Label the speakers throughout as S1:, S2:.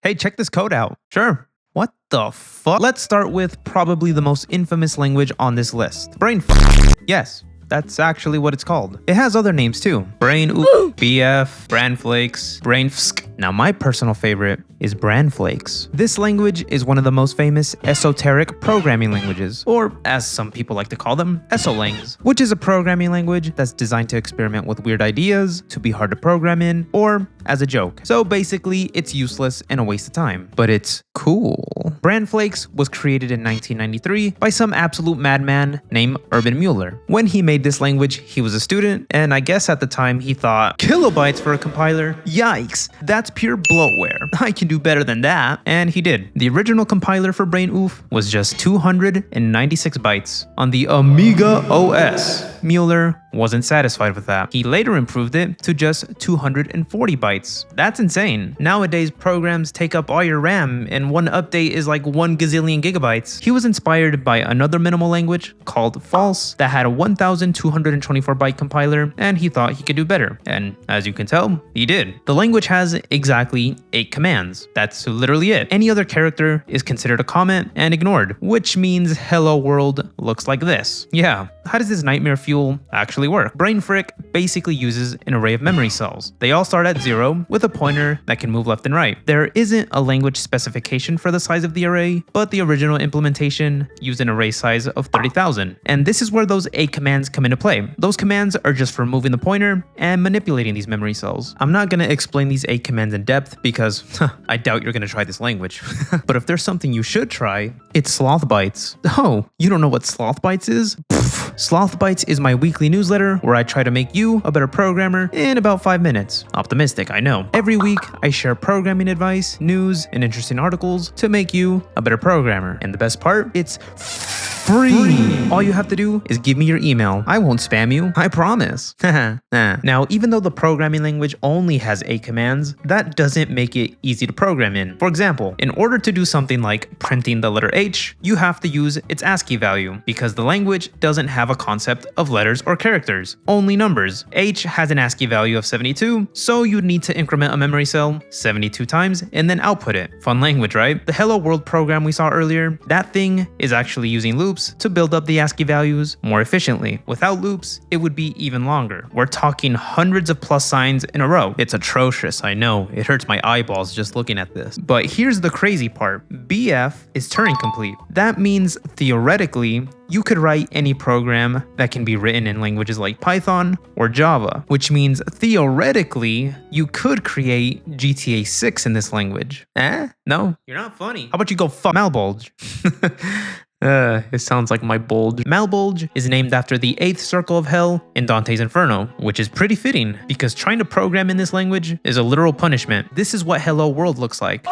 S1: Hey, check this code out. Sure. What the fuck? Let's start with probably the most infamous language on this list. Brainfuck. Yes. That's actually what it's called. It has other names too. BF, bran flakes, Brainfuck. Now my personal favorite is bran flakes. This language is one of the most famous esoteric programming languages, or as some people like to call them, esolangs, which is a programming language that's designed to experiment with weird ideas, to be hard to program in, or as a joke. So basically, it's useless and a waste of time, but it's cool. Bran flakes was created in 1993 by some absolute madman named Urban Mueller. When he made this language, he was a student, and I guess at the time he thought, kilobytes for a compiler? Yikes, that's pure bloatware. I can do better than that. And he did. The original compiler for Brainfuck was just 296 bytes on the Amiga OS. Mueller wasn't satisfied with that. He later improved it to just 240 bytes. That's insane. Nowadays, programs take up all your RAM, and one update is like 1 gazillion gigabytes. He was inspired by another minimal language called False that had a 1224 byte compiler, and he thought he could do better. And as you can tell, he did. The language has exactly 8 commands. That's literally it. Any other character is considered a comment and ignored, which means hello world looks like this. Yeah, how does this nightmare fuel actually work? Brainfuck basically uses an array of memory cells. They all start at 0 with a pointer that can move left and right. There isn't a language specification for the size of the array, but the original implementation used an array size of 30,000. And this is where those 8 commands come into play. Those commands are just for moving the pointer and manipulating these memory cells. I'm not going to explain these 8 commands in depth because I doubt you're going to try this language. But if there's something you should try, it's sloth bytes. Oh, you don't know what sloth bytes is? Sloth Bytes is my weekly newsletter where I try to make you a better programmer in about 5 minutes. Optimistic, I know. Every week, I share programming advice, news, and interesting articles to make you a better programmer. And the best part, it's free. All you have to do is give me your email. I won't spam you, I promise. Now, even though the programming language only has 8 commands, that doesn't make it easy to program in. For example, in order to do something like printing the letter H, you have to use its ASCII value because the language doesn't have a concept of letters or characters, only numbers. H has an ASCII value of 72, so you'd need to increment a memory cell 72 times and then output it. Fun language, right? The Hello World program we saw earlier, that thing is actually using loops to build up the ASCII values more efficiently. Without loops, it would be even longer. We're talking hundreds of plus signs in a row. It's atrocious, I know. It hurts my eyeballs just looking at this. But here's the crazy part. BF is Turing complete. That means theoretically, you could write any program that can be written in languages like Python or Java, which means theoretically, you could create GTA 6 in this language. No? You're not funny. How about you go fuck Malbolge? It sounds like my bulge. Malbolge is named after the 8th circle of hell in Dante's Inferno, which is pretty fitting because trying to program in this language is a literal punishment. This is what Hello World looks like.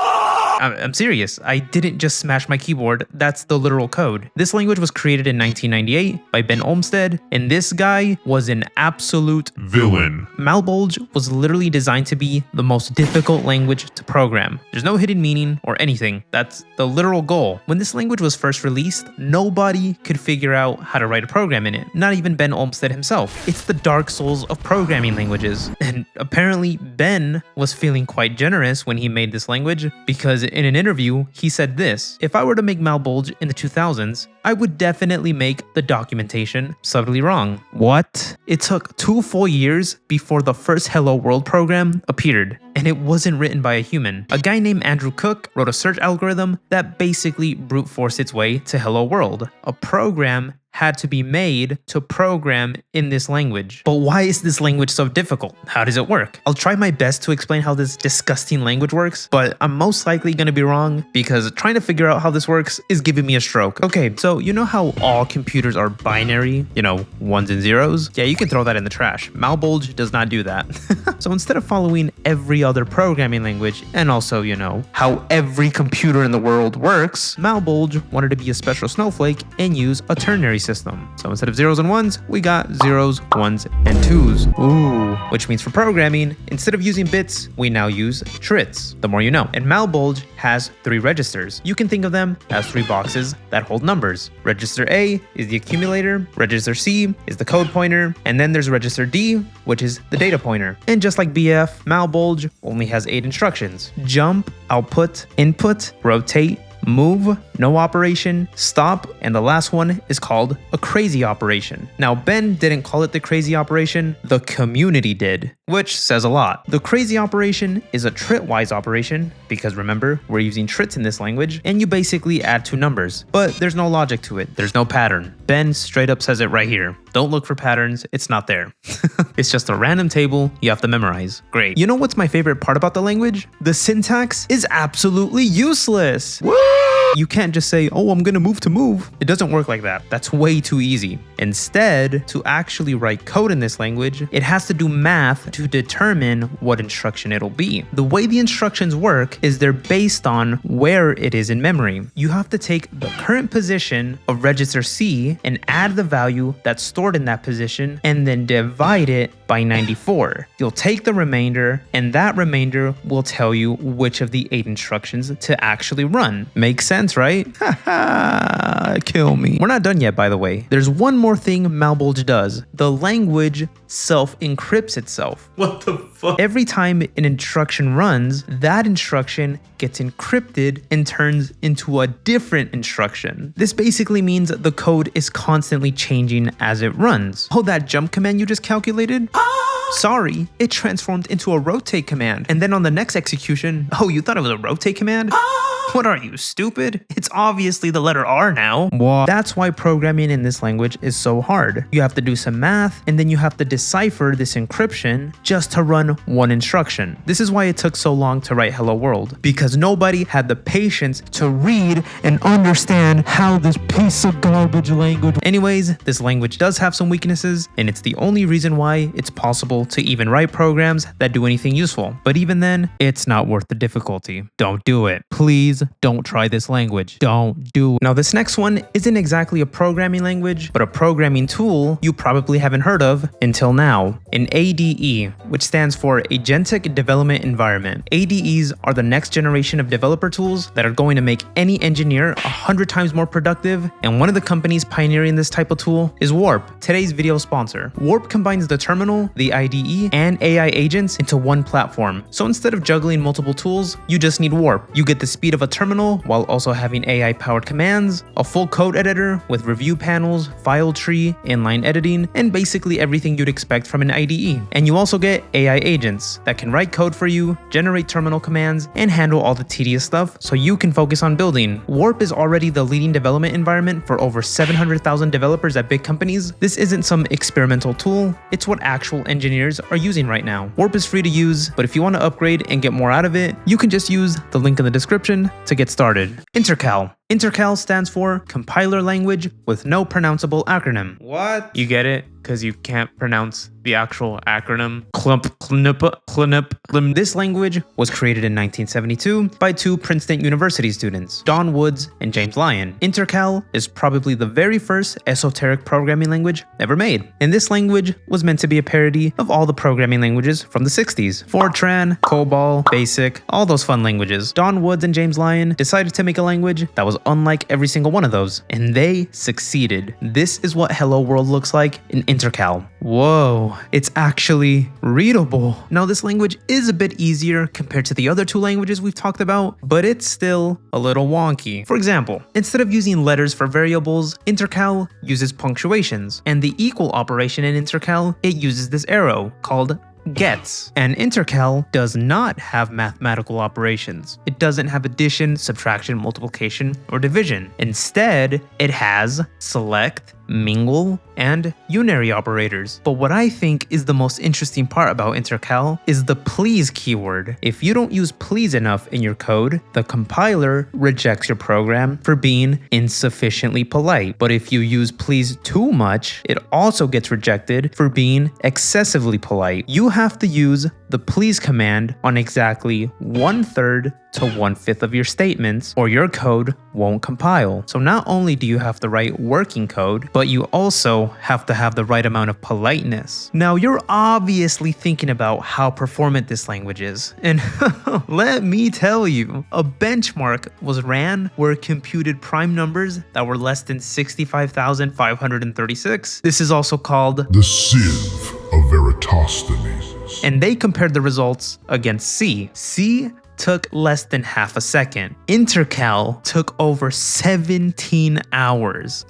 S1: I'm serious, I didn't just smash my keyboard, that's the literal code. This language was created in 1998 by Ben Olmsted, and this guy was an absolute villain. Malbolge was literally designed to be the most difficult language to program. There's no hidden meaning or anything, that's the literal goal. When this language was first released, nobody could figure out how to write a program in it, not even Ben Olmsted himself. It's the Dark Souls of programming languages, and apparently Ben was feeling quite generous when he made this language because in an interview, he said this: if I were to make Malbolge in the 2000s, I would definitely make the documentation subtly wrong. What? It took 2 full years before the first Hello World program appeared, and it wasn't written by a human. A guy named Andrew Cook wrote a search algorithm that basically brute forced its way to Hello World. A program had to be made to program in this language. But why is this language so difficult? How does it work? I'll try my best to explain how this disgusting language works, but I'm most likely gonna be wrong because trying to figure out how this works is giving me a stroke. Okay, so you know how all computers are binary? You know, 1s and 0s? Yeah, you can throw that in the trash. Malbolge does not do that. So instead of following every other programming language, and also, you know, how every computer in the world works, Malbolge wanted to be a special snowflake and use a ternary system. So instead of zeros and ones, we got zeros, ones, and twos. Ooh. Which means for programming, instead of using bits, we now use trits. The more you know. And Malbolge has 3 registers. You can think of them as 3 boxes that hold numbers. Register A is the accumulator, register C is the code pointer, and then there's register D, which is the data pointer. And just like BF, Malbolge only has 8 instructions: jump, output, input, rotate, move, no operation, stop, and the last one is called a crazy operation. Now, Ben didn't call it the crazy operation, the community did, which says a lot. The crazy operation is a trit-wise operation, because remember, we're using trits in this language, and you basically add 2 numbers, but there's no logic to it. There's no pattern. Ben straight up says it right here. Don't look for patterns, it's not there. It's just a random table you have to memorize. Great. You know what's my favorite part about the language? The syntax is absolutely useless. Woo! You can't just say, oh, I'm gonna move to move. It doesn't work like that. That's way too easy. Instead, to actually write code in this language, it has to do math to determine what instruction it'll be. The way the instructions work is they're based on where it is in memory. You have to take the current position of register C and add the value that's stored in that position and then divide it by 94. You'll take the remainder, and that remainder will tell you which of the 8 instructions to actually run. Makes sense, right? Haha, kill me. We're not done yet, by the way. There's one more thing Malbolge does. The language self-encrypts itself. What the fuck? Every time an instruction runs, that instruction gets encrypted and turns into a different instruction. This basically means the code is constantly changing as it runs. Oh, that jump command you just calculated? Sorry, it transformed into a rotate command. And then on the next execution, oh, you thought it was a rotate command? What are you, stupid? It's obviously the letter R now. What? That's why programming in this language is so hard. You have to do some math, and then you have to decipher this encryption just to run one instruction. This is why it took so long to write Hello World, because nobody had the patience to read and understand how this piece of garbage language. Anyways, this language does have some weaknesses, and it's the only reason why it's possible to even write programs that do anything useful. But even then, it's not worth the difficulty. Don't do it. Please don't try this language. Don't do it. Now, this next one isn't exactly a programming language, but a programming tool you probably haven't heard of until now. An ADE, which stands for Agentic Development Environment. ADEs are the next generation of developer tools that are going to make any engineer 100 times more productive, and one of the companies pioneering this type of tool is Warp, today's video sponsor. Warp combines the terminal, the IDE, and AI agents into one platform. So instead of juggling multiple tools, you just need Warp. You get the speed of a terminal while also having AI-powered commands, a full code editor with review panels, file tree, inline editing, and basically everything you'd expect from an IDE. And you also get AI agents that can write code for you, generate terminal commands, and handle all the tedious stuff so you can focus on building. Warp is already the leading development environment for over 700,000 developers at big companies. This isn't some experimental tool, it's what actual engineers are using right now. Warp is free to use, but if you want to upgrade and get more out of it, you can just use the link in the description to get started. Intercal. Intercal stands for Compiler Language with No Pronounceable Acronym. What? You get it? Because you can't pronounce the actual acronym. This language was created in 1972 by 2 Princeton University students, Don Woods and James Lyon. Intercal is probably the very first esoteric programming language ever made. And this language was meant to be a parody of all the programming languages from the 60s. Fortran, COBOL, BASIC, all those fun languages. Don Woods and James Lyon decided to make a language that was unlike every single one of those, and they succeeded. This is what Hello World looks like in Intercal. Whoa, it's actually readable. Now, this language is a bit easier compared to the other 2 languages we've talked about, but it's still a little wonky. For example, instead of using letters for variables, Intercal uses punctuations, and the equal operation in Intercal, it uses this arrow called gets. And Intercal does not have mathematical operations. It doesn't have addition, subtraction, multiplication, or division. Instead, it has select, mingle, and unary operators. But what I think is the most interesting part about Intercal is the please keyword. If you don't use please enough in your code, the compiler rejects your program for being insufficiently polite. But if you use please too much, it also gets rejected for being excessively polite. You have to use the please command on exactly 1/3 to 1/5 of your statements, or your code won't compile. So not only do you have to write working code, but you also have to have the right amount of politeness. Now, you're obviously thinking about how performant this language is, and let me tell you, a benchmark was ran where it computed prime numbers that were less than 65,536. This is also called
S2: the sieve of Eratosthenes.
S1: And they compared the results against C. C took less than half a second. Intercal took over 17 hours.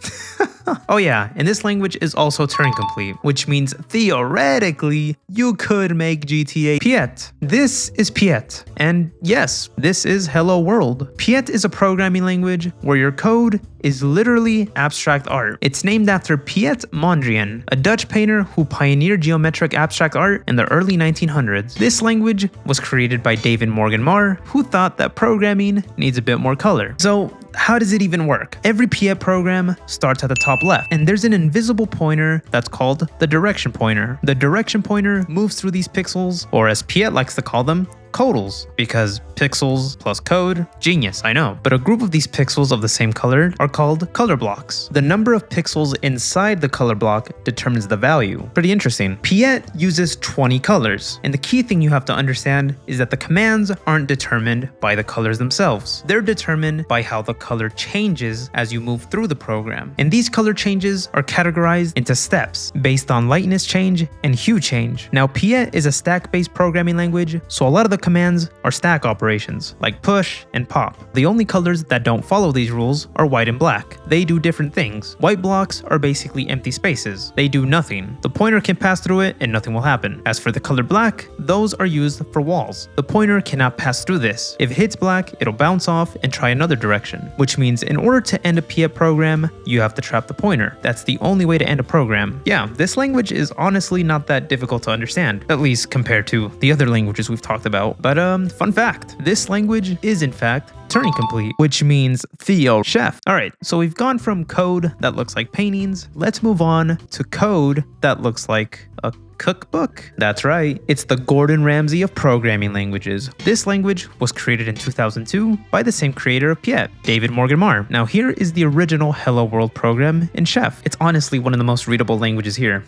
S1: Oh yeah, and this language is also Turing complete, which means theoretically, you could make GTA Piet. This is Piet, and yes, this is Hello World. Piet is a programming language where your code is literally abstract art. It's named after Piet Mondrian, a Dutch painter who pioneered geometric abstract art in the early 1900s. This language was created by David Morgan Marr, who thought that programming needs a bit more color. So how does it even work? Every Piet program starts at the top left, and there's an invisible pointer that's called the direction pointer. The direction pointer moves through these pixels, or as Piet likes to call them, codals, because pixels plus code, genius, I know. But a group of these pixels of the same color are called color blocks. The number of pixels inside the color block determines the value. Pretty interesting. Piet uses 20 colors, and the key thing you have to understand is that the commands aren't determined by the colors themselves. They're determined by how the color changes as you move through the program. And these color changes are categorized into steps based on lightness change and hue change. Now, Piet is a stack-based programming language, so a lot of the commands are stack operations, like push and pop. The only colors that don't follow these rules are white and black. They do different things. White blocks are basically empty spaces. They do nothing. The pointer can pass through it and nothing will happen. As for the color black, those are used for walls. The pointer cannot pass through this. If it hits black, it'll bounce off and try another direction, which means in order to end a Piet program, you have to trap the pointer. That's the only way to end a program. Yeah, this language is honestly not that difficult to understand, at least compared to the other languages we've talked about. But fun fact, this language is in fact Turing complete, which means Theo Chef. Alright, so we've gone from code that looks like paintings, let's move on to code that looks like a cookbook? That's right, it's the Gordon Ramsay of programming languages. This language was created in 2002 by the same creator of Piet, David Morgan Marr. Now here is the original Hello World program in Chef. It's honestly one of the most readable languages here.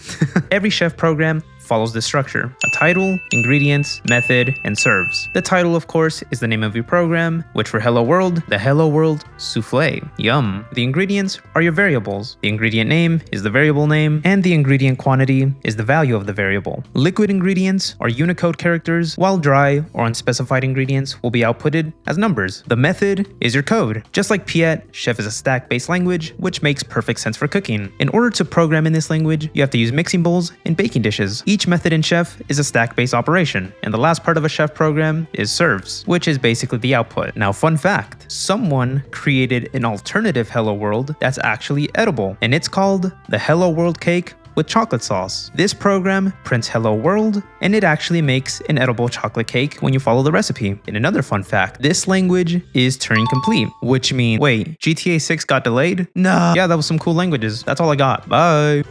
S1: Every Chef program follows this structure: a title, ingredients, method, and serves. The title, of course, is the name of your program, which for Hello World, the Hello World souffle. Yum. The ingredients are your variables. The ingredient name is the variable name, and the ingredient quantity is the value of the variable. Liquid ingredients are Unicode characters, while dry or unspecified ingredients will be outputted as numbers. The method is your code. Just like Piet, Chef is a stack-based language, which makes perfect sense for cooking. In order to program in this language, you have to use mixing bowls and baking dishes. Each method in Chef is a stack-based operation, and the last part of a Chef program is serves, which is basically the output. Now, fun fact, someone created an alternative Hello World that's actually edible, and it's called the Hello World Cake with chocolate sauce. This program prints Hello World, and it actually makes an edible chocolate cake when you follow the recipe. And another fun fact, this language is Turing complete, which means, wait, GTA 6 got delayed? Nah. Yeah, that was some cool languages. That's all I got. Bye.